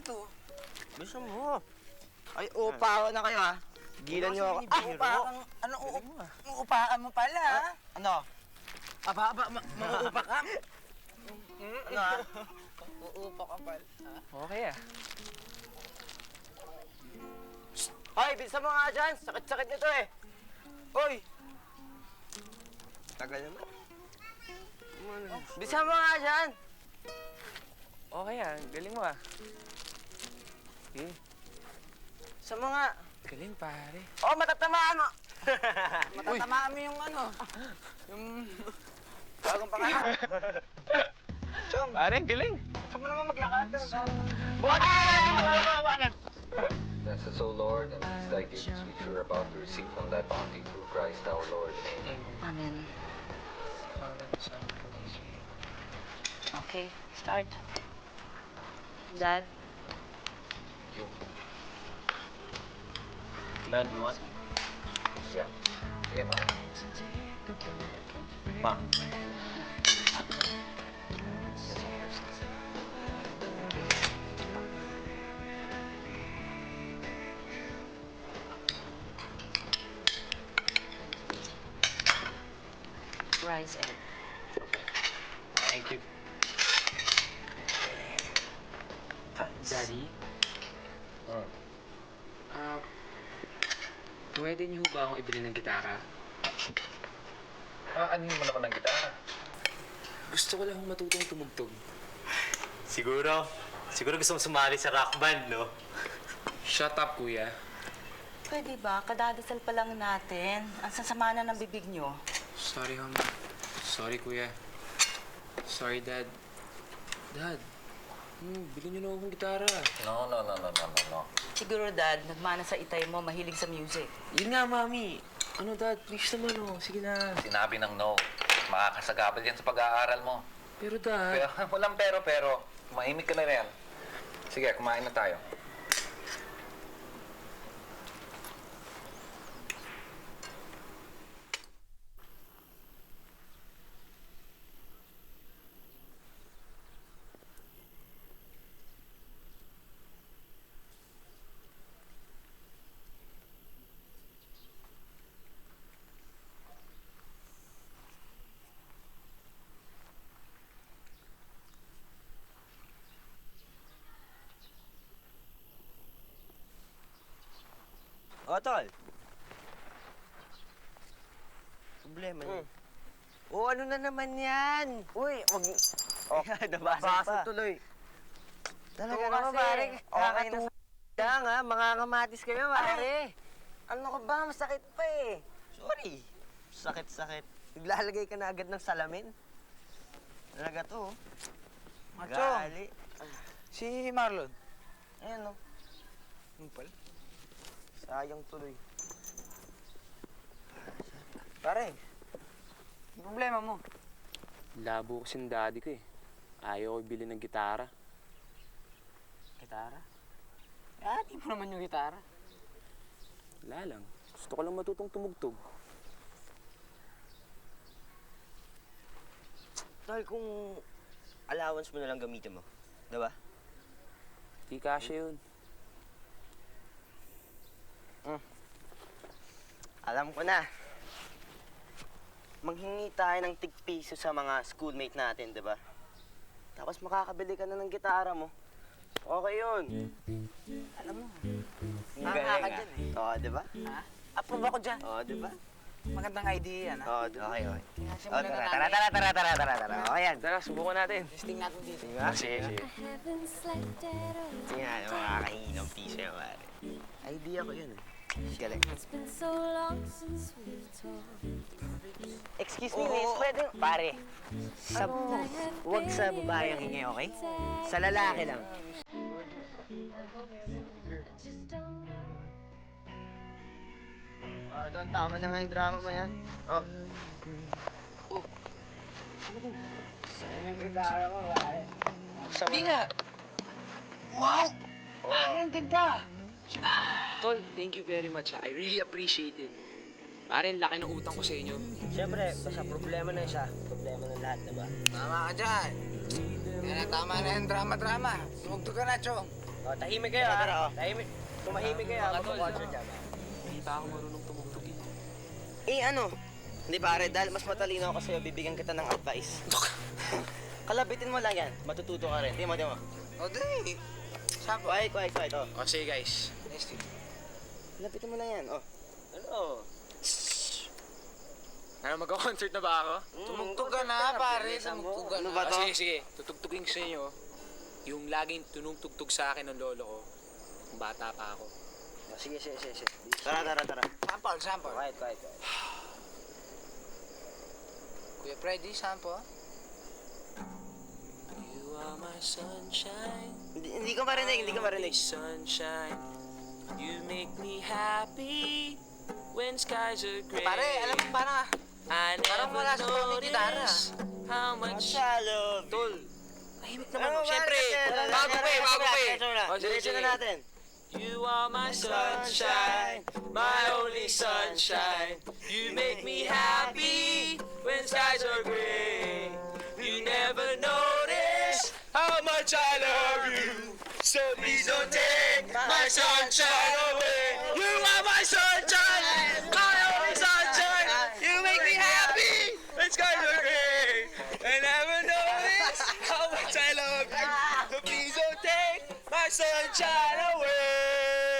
to? Gusto mo. Ay, upa na kayo ha. Gilan nyo ako. Uupakang, ano, uupakan mo pala, ha? Ano? Aba, mauupa ka? Ano ha? Uupa ka pala, ha? Okay ah. Hoy, bilisan mo nga dyan. Sakit-sakit nito eh. Hoy! Tagal naman. Bilisan mo nga dyan. Okay ah, galing mo ah. Okay. Bilisan mo nga. Galing pare. Oh, matatamaan mo. Matatamaan mo yung ano. Yung bagong pangalan. Chong, Pare, galing. saan mo naman maglakad? Bless us, O Lord, and these thy gifts which we are about to receive from thy bounty through Christ our Lord. Amen. Amen. Okay, start. Dad, You. Dad, what? Yeah. Yeah, Ma. Ma. rice egg. Thank you. Daddy? Pwede niyo ba akong ibili ng gitara? Ano mo naman ng gitara? Gusto ko lang matutong tumugtog. Siguro gusto mong sumali sa rock band, no? Shut up, kuya. Pwede ba? Kadadasal pa lang natin. Ang sasama na ng bibig nyo. Sorry, Ham. Sorry, kuya. Sorry, Dad. Dad, bilhin niyo na akong gitara. No. Siguro, Dad, nagmana sa itay mo, mahilig sa music. Yun nga, Mami. Ano, Dad? Please naman, oh. Sige na. Sinabi ng no. Makakasagabal yan sa pag-aaral mo. Pero, Dad... Pero, walang pero. Mahimik ka na rin. Sige, kumain na tayo. O, tol. Problema yun. O, ano na naman yan? Uy, wag... Oh, nabasa tuloy. Talaga naman, pare. Kakatuwa lang, ha? Mga kamatis kayo, pare. Ano ka ba? Masakit pa eh. Sorry. Sakit-sakit. Naglalagay ka na agad ng salamin. Talaga to, oh. Macho. Gali. Si Marlon. Ayan, no. Yung pala. Sayang tuloy. Pare, yung problema mo. Labo kasing daddy ko eh. Ayaw ko ibili ng gitara. Gitara? Di mo naman yung gitara. Wala lang. Gusto ko lang matutong tumugtog. Tol, kung allowance mo na lang gamitin mo. Diba? Di kasya yun. Alam ko na. Manghingi tayo ng tig-piso sa mga schoolmate natin, di ba? Tapos makakabili ka na ng gitara mo. Okay yun. Alam mo, Ang tama galing, ka ah. dyan eh. Oo, di ba? Ha? Approve ako dyan. Oo, di ba? Magandang idea yan, ha? Oo, okay. O, Simulan na tara. natin. O, ayan. Tara, subukan natin. Testing natin dito. Diba? Sige. Sige nga, makakahingi ng piso yan, pare. Idea ko yun, eh. Galing. It's been so long since we've talked. Excuse me, miss, pwede... Pare, sa... Huwag sa babae ang hingi, okay? Sa lalaki lang. Tama na nga yung drama mo yan. Oh. Sabi nga. Wow! Ang ganda! Tol, thank you very much. I really appreciate it. Pare, laki ng utang ko sa inyo. Siyempre, basta problema na isa. Problema na lahat, diba? Tama ka dyan. Yan, tama na yung drama-drama. Tumugtog ka na, Chong. Oh, tahimik kayo, ha? Tahimik. Tumahimik kayo, ha? Magpa-concert dyan. Hindi pa ako marunong tumugtog eh. Hindi pare, dahil mas matalino ako sa'yo, bibigyan kita ng advice. Kalabitin mo lang yan, matututo ka rin. Timo. O, di. Saan Quiet, oh. O sige guys. Kalabitin mo lang yan, oh. Ano? Ano, magka-concert na ba ako? Tumugtog ka na, pare. Tumugtog ka na. Ano ba to? Sige. Tutugtugin ko sa inyo. Yung laging tunong-tugtog sa akin ng lolo ko. Kung bata pa ako. Sige. Tara. Sample. Quiet. Kuya Freddy, sample. You are my sunshine. Hindi ko marinig. Sunshine. You make me happy when skies are gray. Pare, alam mo, parang I parang never wala sa tone ni gitara. notice how much... Shalom. Tol, tahimik naman. Ano, Siyempre, pare, bago pa eh. O, sige, Diretso sige. na natin. You are my sunshine, my only sunshine. You make me happy when skies are gray. You never notice how much I love you. So please don't take my sunshine away. You are my sunshine, my only sunshine. You make me happy when skies are gray. I never notice how much I love you. So please don't take my sunshine away.